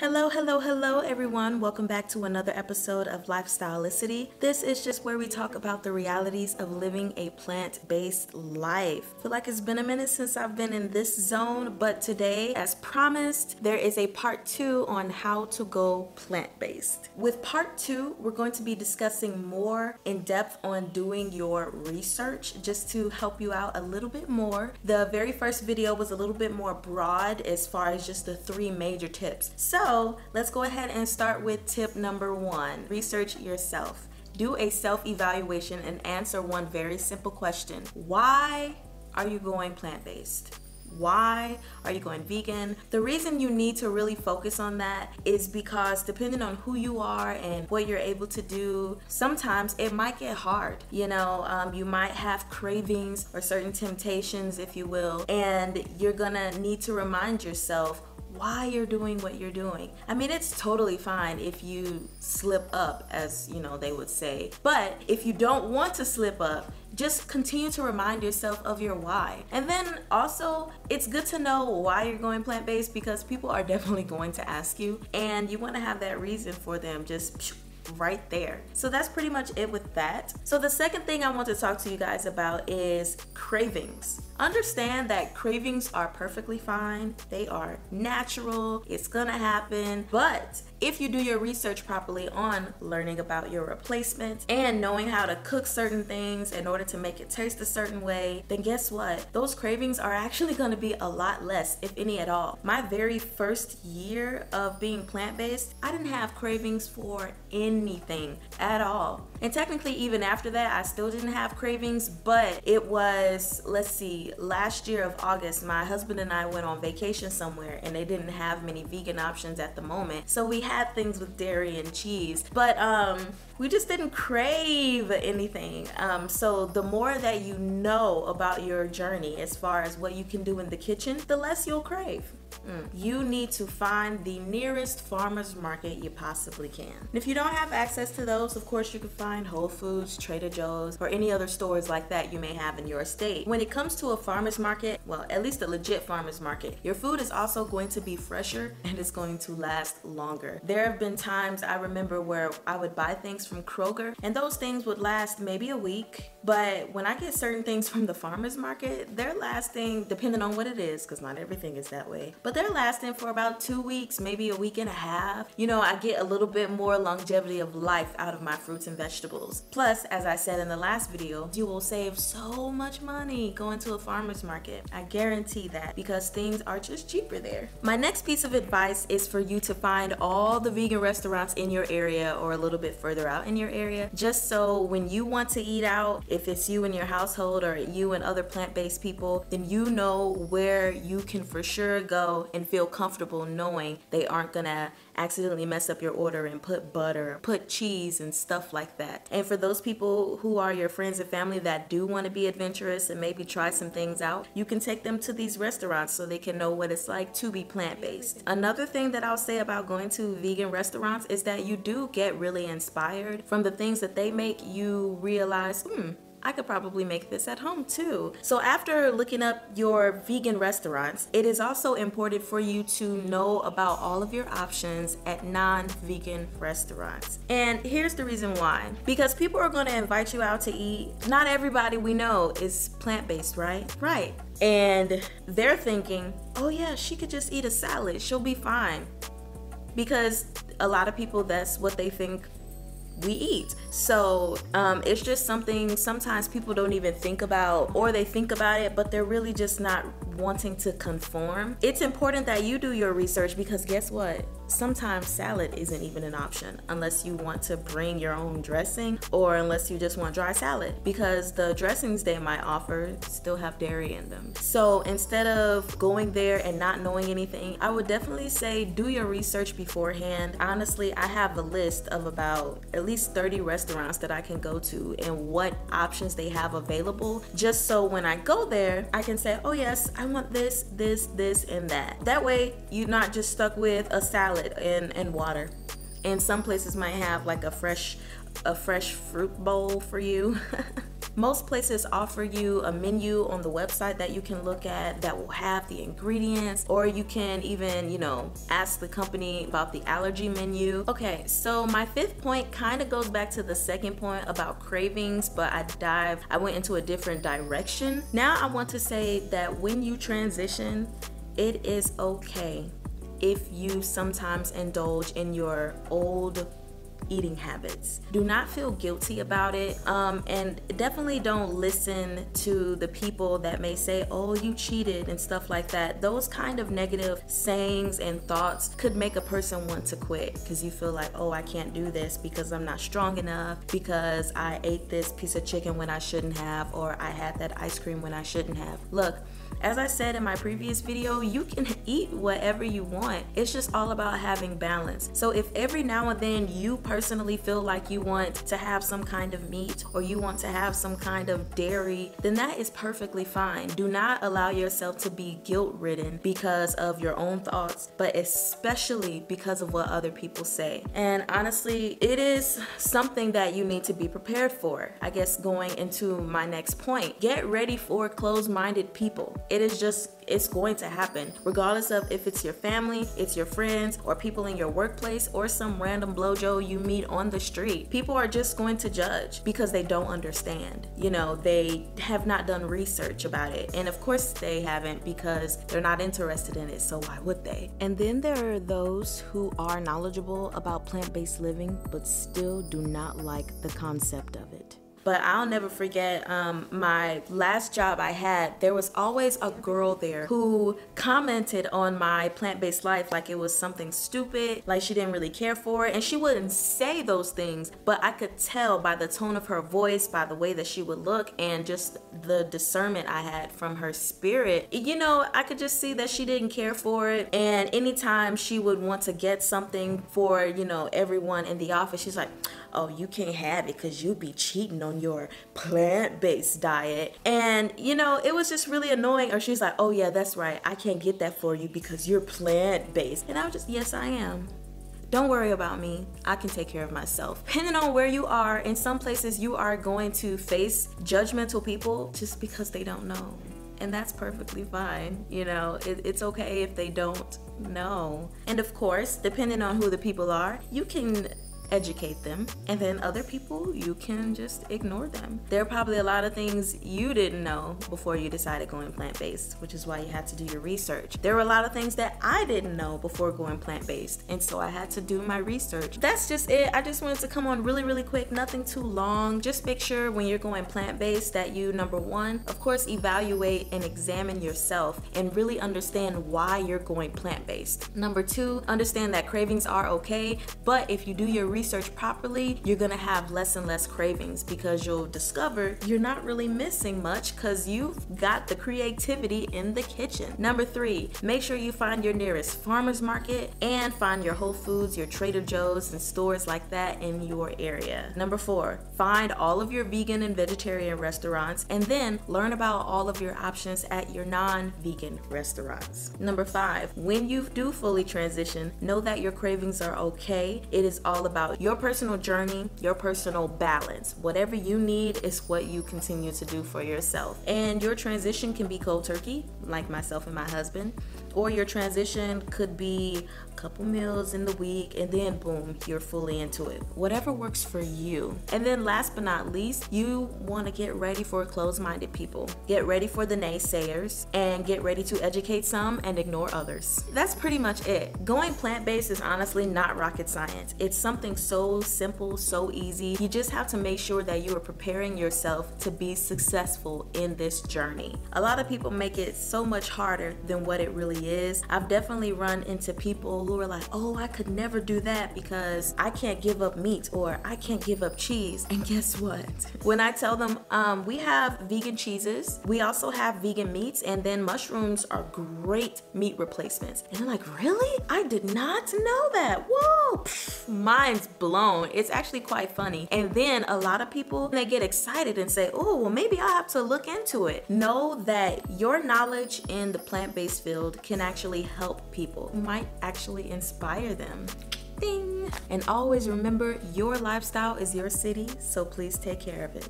Hello, hello, hello everyone. Welcome back to another episode of Lifestyleicity. This is just where we talk about the realities of living a plant-based life. I feel like it's been a minute since I've been in this zone, but today, as promised, there is a part 2 on how to go plant-based. With part 2, we're going to be discussing more in depth on doing your research just to help you out a little bit more. The very first video was a little bit more broad as far as just the 3 major tips. So let's go ahead and start with tip number 1. Research yourself. Do a self-evaluation and answer one very simple question. Why are you going plant-based? Why are you going vegan? The reason you need to really focus on that is because depending on who you are and what you're able to do, sometimes it might get hard. You might have cravings or certain temptations, if you will, and you're gonna need to remind yourself why you're doing what you're doing. I mean, it's totally fine if you slip up, as they would say, but if you don't want to slip up, just continue to remind yourself of your why. And then also, it's good to know why you're going plant-based because people are definitely going to ask you, and you want to have that reason for them just right there. So that's pretty much it with that. So the second thing I want to talk to you guys about is cravings. Understand that cravings are perfectly fine. They are natural. It's gonna happen. But if you do your research properly on learning about your replacements and knowing how to cook certain things in order to make it taste a certain way, then guess what? Those cravings are actually gonna be a lot less, if any at all. My very first year of being plant-based, I didn't have cravings for anything at all. And technically, even after that, I still didn't have cravings, but it was, let's see, last year of August, my husband and I went on vacation somewhere and they didn't have many vegan options at the moment. So we had things with dairy and cheese, but we just didn't crave anything. So the more that you know about your journey as far as what you can do in the kitchen, the less you'll crave. You need to find the nearest farmer's market you possibly can. And if you don't have access to those, of course you can find Whole Foods, Trader Joe's, or any other stores like that you may have in your state. When it comes to a farmer's market, well, at least a legit farmer's market, your food is also going to be fresher and it's going to last longer. There have been times I remember where I would buy things from Kroger and those things would last maybe a week, but when I get certain things from the farmer's market, they're lasting, depending on what it is, because not everything is that way, but they're lasting for about 2 weeks, maybe a week and a half. I get a little bit more longevity of life out of my fruits and vegetables. Plus, as I said in the last video, you will save so much money going to a farmer's market. I guarantee that, because things are just cheaper there. My next piece of advice is for you to find all the vegan restaurants in your area or a little bit further out in your area, just so when you want to eat out, if it's you and your household or you and other plant-based people, then you know where you can for sure go and feel comfortable knowing they aren't gonna accidentally mess up your order and put butter, put cheese and stuff like that. And for those people who are your friends and family that do want to be adventurous and maybe try some things out, you can take them to these restaurants so they can know what it's like to be plant-based. Another thing that I'll say about going to vegan restaurants is that you do get really inspired from the things that they make. You realize, I could probably make this at home too. So after looking up your vegan restaurants, it is also important for you to know about all of your options at non-vegan restaurants. And here's the reason why. Because people are going to invite you out to eat. Not everybody we know is plant-based, right? Right. And they're thinking, oh yeah, she could just eat a salad. She'll be fine. Because a lot of people, that's what they think we eat. So it's just something sometimes people don't even think about, or they think about it but they're really just not wanting to conform. It's important that you do your research, because guess what? Sometimes salad isn't even an option unless you want to bring your own dressing, or unless you just want dry salad, because the dressings they might offer still have dairy in them. So instead of going there and not knowing anything, I would definitely say do your research beforehand. Honestly, I have a list of about at least 30 restaurants that I can go to and what options they have available, just so when I go there I can say, oh yes, I want this, this, this, and that. That way you're not just stuck with a salad and water. And some places might have like a fresh fruit bowl for you. Most places offer you a menu on the website that you can look at that will have the ingredients, or you can even, you know, ask the company about the allergy menu. Okay, so my fifth point kind of goes back to the second point about cravings, but I went into a different direction. Now I want to say that when you transition, it is okay if you sometimes indulge in your old eating habits. Do not feel guilty about it, and definitely don't listen to the people that may say, oh, you cheated and stuff like that. Those kind of negative sayings and thoughts could make a person want to quit because you feel like, oh, I can't do this because I'm not strong enough, because I ate this piece of chicken when I shouldn't have, or I had that ice cream when I shouldn't have. Look, as I said in my previous video, you can eat whatever you want. It's just all about having balance. So if every now and then you personally feel like you want to have some kind of meat, or you want to have some kind of dairy, then that is perfectly fine. Do not allow yourself to be guilt-ridden because of your own thoughts, but especially because of what other people say. And honestly, it is something that you need to be prepared for. I guess going into my next point, get ready for closed-minded people. It's going to happen, regardless of if it's your family, it's your friends, or people in your workplace, or some random blojo you meet on the street. People are just going to judge because they don't understand. You know, they have not done research about it. And of course they haven't, because they're not interested in it, so why would they? And then there are those who are knowledgeable about plant-based living, but still do not like the concept of it. But I'll never forget my last job I had. There was always a girl there who commented on my plant-based life like it was something stupid, like she didn't really care for it. And she wouldn't say those things, but I could tell by the tone of her voice, by the way that she would look, and just the discernment I had from her spirit. You know, I could just see that she didn't care for it. And anytime she would want to get something for, you know, everyone in the office, she's like, oh, you can't have it because you'd be cheating on your plant-based diet. And you know, it was just really annoying. Or she's like, oh yeah, that's right, I can't get that for you because you're plant-based. And I was just, yes, I am. Don't worry about me. I can take care of myself. Depending on where you are, in some places you are going to face judgmental people just because they don't know. And that's perfectly fine. You know, it's okay if they don't know. And of course, depending on who the people are, you can educate them, and then other people, you can just ignore them. There are probably a lot of things you didn't know before you decided going plant-based, which is why you had to do your research. There were a lot of things that I didn't know before going plant-based, and so I had to do my research. That's just it. I just wanted to come on really quick, nothing too long. Just make sure when you're going plant-based that you, number one, of course, evaluate and examine yourself and really understand why you're going plant-based. Number two, understand that cravings are okay, but if you do your research properly, you're gonna have less and less cravings because you'll discover you're not really missing much because you've got the creativity in the kitchen. Number three, make sure you find your nearest farmer's market and find your Whole Foods, your Trader Joe's, and stores like that in your area. Number four, find all of your vegan and vegetarian restaurants, and then learn about all of your options at your non-vegan restaurants. Number five, when you do fully transition, know that your cravings are okay. It is all about your personal journey, your personal balance. Whatever you need is what you continue to do for yourself. And your transition can be cold turkey, like myself and my husband, or your transition could be a couple meals in the week, and then boom, you're fully into it. Whatever works for you. And then last but not least, you want to get ready for closed-minded people. Get ready for the naysayers, and get ready to educate some and ignore others. That's pretty much it. Going plant-based is honestly not rocket science. It's something so simple, so easy. You just have to make sure that you are preparing yourself to be successful in this journey. A lot of people make it so much harder than what it really is. I've definitely run into people who are like, oh, I could never do that because I can't give up meat, or I can't give up cheese. And guess what? When I tell them we have vegan cheeses, we also have vegan meats, and then mushrooms are great meat replacements. And they're like, really? I did not know that. Whoa, mind's blown. It's actually quite funny. And then a lot of people, they get excited and say, oh, well, maybe I'll have to look into it. Know that your knowledge in the plant-based field can actually help people. You might actually inspire them. Ding! And always remember, your lifestyle is your city, so please take care of it.